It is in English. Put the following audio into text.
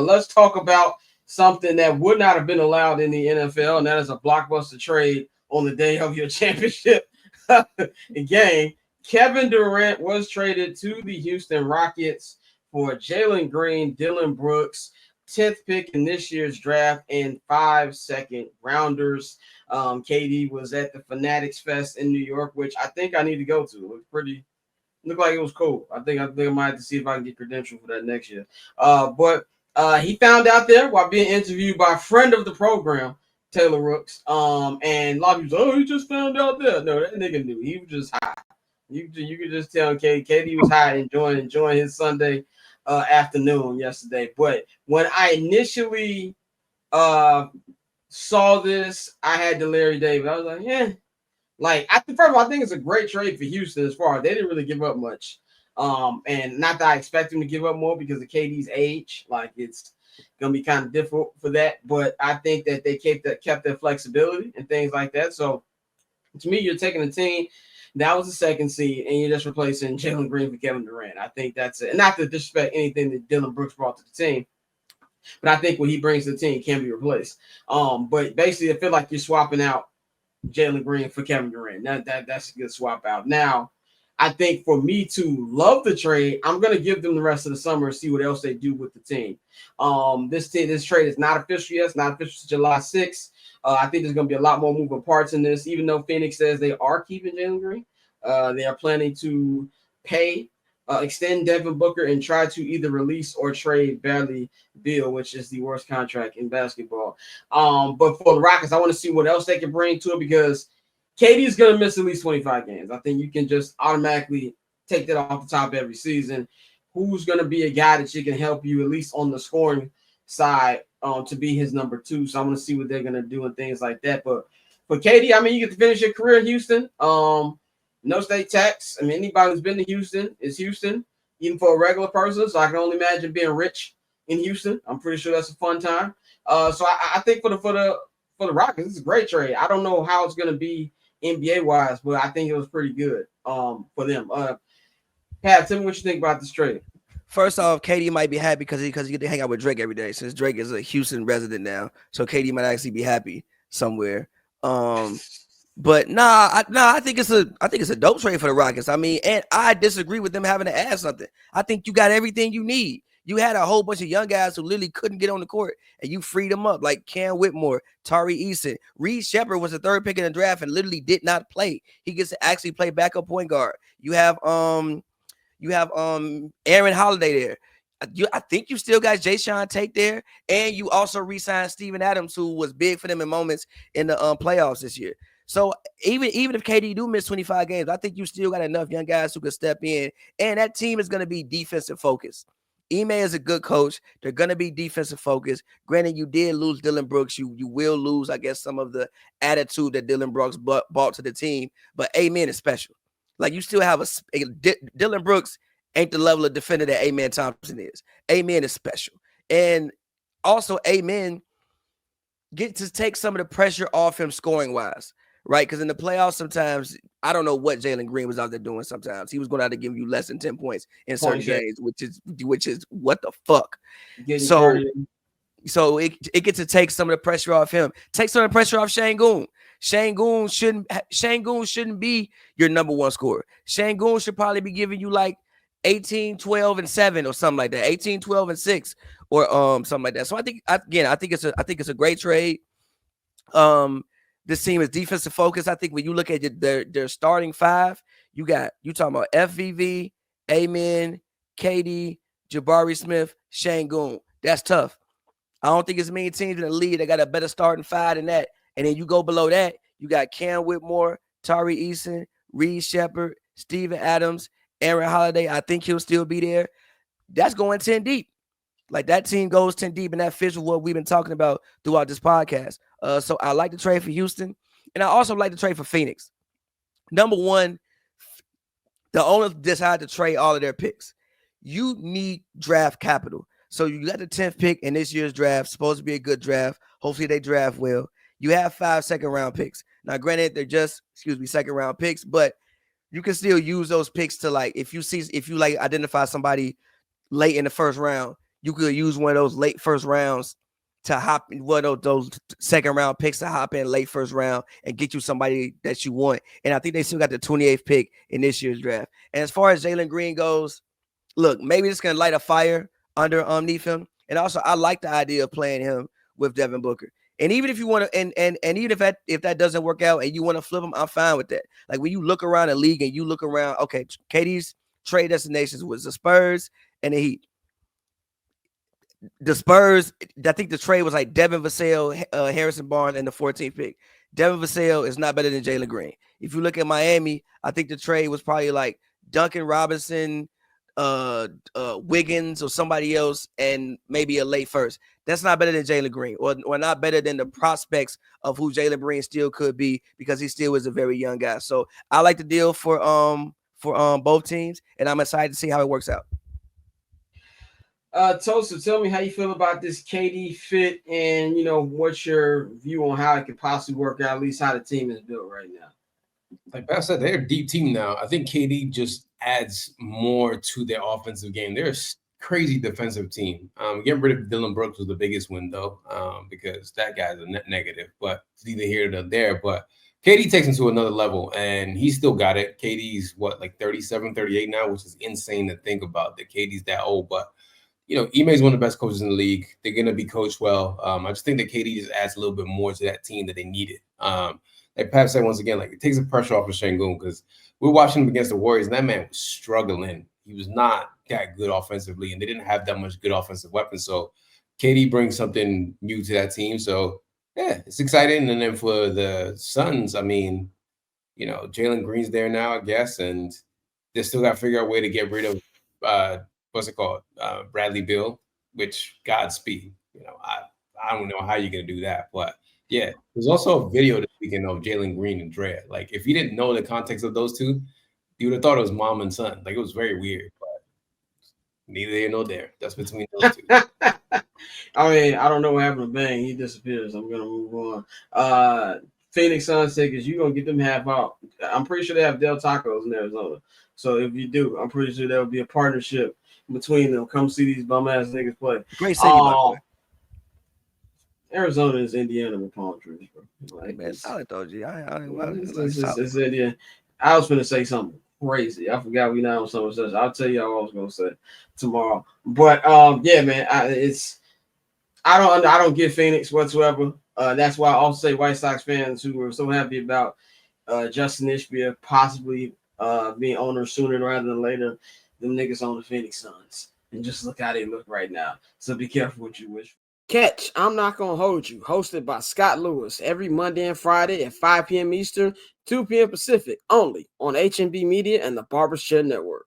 let's talk about something that would not have been allowed in the NFL, and that is a blockbuster trade on the day of your championship game. Kevin Durant was traded to the Houston Rockets for Jalen Green, Dylan Brooks, 10th pick in this year's draft, and 5 second-rounders. KD was at the Fanatics Fest in New York, which I think I need to go to. It was pretty, looked like it was cool. I think I might have to see if I can get credentialed for that next year. But he found out there while being interviewed by a friend of the program, Taylor Rooks. And a lot of people say, "Oh, he just found out there." No, that nigga knew. He was just high. You could just tell KD was high, enjoying his Sunday afternoon yesterday. But when I initially uh saw this, I had to Larry David. I was like, yeah. Like, first of all, I think it's a great trade for Houston as far as they didn't really give up much. And not that I expect them to give up more because of KD's age. Like, it's gonna be kind of difficult for that. But I think that they kept their flexibility and things like that. So to me, you're taking a team that was the second seed and you're just replacing Jalen Green for Kevin Durant. I think that's it. And not to disrespect anything that Dylan Brooks brought to the team, but I think what he brings to the team can be replaced. But basically, I feel like you're swapping out Jalen Green for Kevin Durant. That's a good swap out. Now, I think for me to love the trade, I'm gonna give them the rest of the summer and see what else they do with the team. This trade is not official yet. It's not official July 6th. I think there's gonna be a lot more moving parts in this. Even though Phoenix says they are keeping Jalen Green, they are planning to extend Devin Booker and try to either release or trade Bradley Beal, which is the worst contract in basketball. But for the Rockets, I want to see what else they can bring to it because KD is going to miss at least 25 games. I think you can just automatically take that off the top every season. Who's going to be a guy that you can help you at least on the scoring side to be his number two? So I want to see what they're going to do and things like that. But for KD, I mean, you get to finish your career in Houston. No state tax. I mean, anybody who's been to Houston is Houston, even for a regular person. So I can only imagine being rich in Houston. I'm pretty sure that's a fun time. So I think for the Rockets, it's a great trade. I don't know how it's going to be NBA wise, but I think it was pretty good for them. Pat, tell me what you think about this trade. First off, KD might be happy because he get to hang out with Drake every day since Drake is a Houston resident now. So KD might actually be happy somewhere. But I think it's a dope trade for the Rockets. I mean, and I disagree with them having to add something. I think you got everything you need. You had a whole bunch of young guys who literally couldn't get on the court, and you freed them up, like Cam Whitmore, Tari Eason. Reed Shepherd was the third pick in the draft and literally did not play. He gets to actually play backup point guard. You have Aaron Holiday there. I think you still got Jay Sean Tate there, and you also re-signed Steven Adams, who was big for them in moments in the playoffs this year. So even if KD do miss 25 games, I think you still got enough young guys who could step in, and that team is going to be defensive focused. Ime is a good coach. They're going to be defensive focused. Granted, you did lose Dylan Brooks. You will lose, I guess, some of the attitude that Dylan Brooks brought to the team, but Amen is special. Like, you still have Dylan Brooks ain't the level of defender that Amen Thompson is. Amen is special. And also, Amen get to take some of the pressure off him scoring-wise, right? Because in the playoffs, sometimes, I don't know what Jalen Green was out there doing sometimes. He was going to have to give you less than 10 points in certain games, which is what the fuck. So it gets to take some of the pressure off him. Take some of the pressure off Şengün. Şengün shouldn't be your number one scorer. Şengün should probably be giving you like 18, 12, and 7 or something like that. 18, 12, and 6 or something like that. So I think it's a great trade. This team is defensive focused. I think when you look at their starting five, you talking about FVV, Amen, KD, Jabari Smith, Şengün. That's tough. I don't think it's many teams in the league that got a better starting five than that. And then you go below that, you got Cam Whitmore, Tari Eason, Reed Shepherd, Steven Adams, Aaron Holiday. I think he'll still be there. That's going 10 deep. Like, that team goes 10 deep, and that fits with what we've been talking about throughout this podcast. So I like the trade for Houston, and I also like the trade for Phoenix. Number one, the owners decided to trade all of their picks. You need draft capital. So you got the 10th pick in this year's draft, supposed to be a good draft. Hopefully they draft well. You have 5 second-round picks. Now, granted, they're just, second-round picks, but you can still use those picks to, like, if you identify somebody late in the first round, you could use one of those late first rounds to hop in, one of those second round picks to hop in late first round and get you somebody that you want. And I think they still got the 28th pick in this year's draft. And as far as Jalen Green goes, look, maybe it's gonna light a fire underneath him. And also, I like the idea of playing him with Devin Booker. And even if you want to, and even if that doesn't work out and you want to flip him, I'm fine with that. Like when you look around the league and you look around, okay, KD's trade destinations was the Spurs and the Heat. The Spurs, I think the trade was like Devin Vassell, Harrison Barnes, and the 14th pick. Devin Vassell is not better than Jalen Green. If you look at Miami, I think the trade was probably like Duncan Robinson, Wiggins, or somebody else, and maybe a late first. That's not better than Jalen Green, or not better than the prospects of who Jalen Green still could be, because he still is a very young guy. So I like the deal for both teams, and I'm excited to see how it works out. Tosa, tell me how you feel about this KD fit, and what's your view on how it could possibly work out, at least how the team is built right now. Like Beth said, they're a deep team now. I think KD just adds more to their offensive game. They're a crazy defensive team. Getting rid of Dylan Brooks was the biggest win, though, because that guy's a net negative. But it's neither here nor there. But KD takes him to another level, and he still got it. KD's, like 37, 38 now, which is insane to think about that KD's that old. But Ime's one of the best coaches in the league. They're going to be coached well. I just think that KD just adds a little bit more to that team that they needed. Like Pat said, once again, like it takes the pressure off of Şengün, because we're watching him against the Warriors, and that man was struggling. He was not that good offensively, and they didn't have that much good offensive weapons. So KD brings something new to that team. So, yeah, it's exciting. And then for the Suns, I mean, Jalen Green's there now, I guess, and they still got to figure out a way to get rid of what's it called? Bradley Beal, which Godspeed. I don't know how you're going to do that, but yeah, there's also a video this weekend of Jalen Green and Drea. Like, if you didn't know the context of those two, you would have thought it was mom and son. Like, it was very weird, but neither here nor there. That's between those two. I mean, I don't know what happened to Bang. He disappears. I'm going to move on. Phoenix Suns tickets, you're going to get them half out. I'm pretty sure they have Del Tacos in Arizona. So if you do, I'm pretty sure there will be a partnership between them. Come see these bum-ass niggas play. Great city, by the way. Arizona is Indiana with palm trees, bro. Like, man, solid though, G. It's Indiana. I was going to say something crazy. I forgot we not on something such. I'll tell you what I was going to say tomorrow. But yeah, man, I don't get Phoenix whatsoever. That's why I also say White Sox fans who were so happy about Justin Ishbia possibly being owner sooner rather than later, them niggas on the Phoenix Suns. And just look how they look right now. So be careful what you wish for. Catch I'm Not Gonna Hold You, hosted by Scott Lewis, every Monday and Friday at 5 p.m. Eastern, 2 p.m. Pacific, only on HNB Media and the Barber's Chair Network.